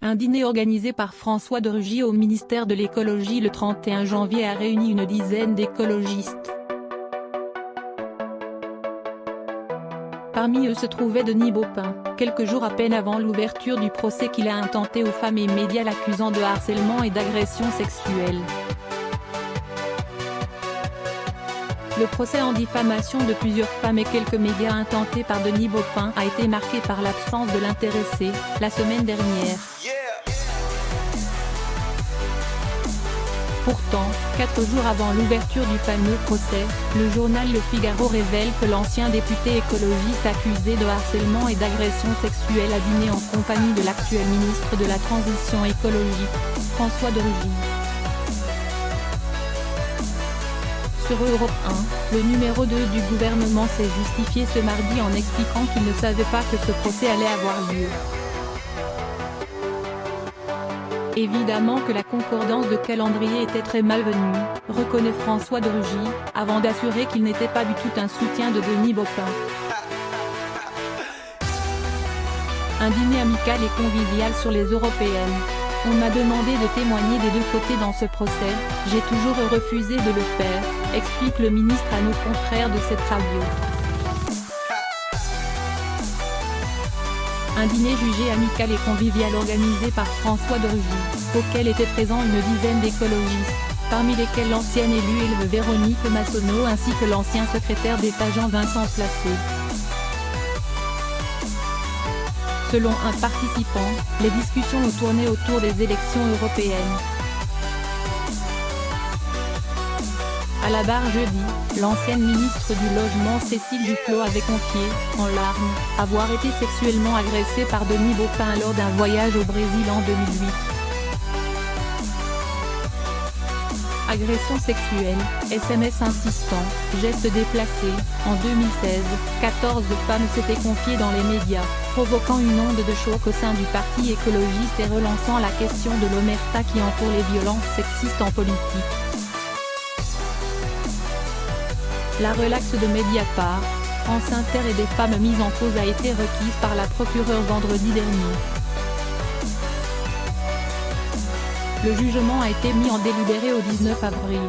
Un dîner organisé par François de Rugy au ministère de l'écologie le 31 janvier a réuni une dizaine d'écologistes. Parmi eux se trouvait Denis Baupin, quelques jours à peine avant l'ouverture du procès qu'il a intenté aux femmes et médias l'accusant de harcèlement et d'agression sexuelle. Le procès en diffamation de plusieurs femmes et quelques médias intenté par Denis Baupin a été marqué par l'absence de l'intéressé, la semaine dernière. Pourtant, 4 jours avant l'ouverture du fameux procès, le journal Le Figaro révèle que l'ancien député écologiste accusé de harcèlement et d'agression sexuelle a dîné en compagnie de l'actuel ministre de la Transition écologique, François de Rugy. Sur Europe 1, le numéro 2 du gouvernement s'est justifié ce mardi en expliquant qu'il ne savait pas que ce procès allait avoir lieu. Évidemment que la concordance de calendrier était très malvenue, reconnaît François de Rugy, avant d'assurer qu'il n'était pas du tout un soutien de Denis Baupin. Un dîner amical et convivial sur les européennes. On m'a demandé de témoigner des deux côtés dans ce procès, j'ai toujours refusé de le faire, explique le ministre à nos confrères de cette radio. Un dîner jugé amical et convivial organisé par François de Rugy, auquel étaient présents une dizaine d'écologistes, parmi lesquels l'ancienne élue Véronique Massonneau ainsi que l'ancien secrétaire d'État Jean-Vincent Placé. Selon un participant, les discussions ont tourné autour des élections européennes. À la barre jeudi, l'ancienne ministre du Logement Cécile Duflot avait confié, en larmes, avoir été sexuellement agressée par Denis Baupin lors d'un voyage au Brésil en 2008. Agression sexuelle, SMS insistant, gestes déplacés. En 2016, 14 femmes s'étaient confiées dans les médias, provoquant une onde de choc au sein du parti écologiste et relançant la question de l'omerta qui entoure les violences sexistes en politique. La relaxe de Mediapart, France Inter et des femmes mises en cause a été requise par la procureure vendredi dernier. Le jugement a été mis en délibéré au 19 avril.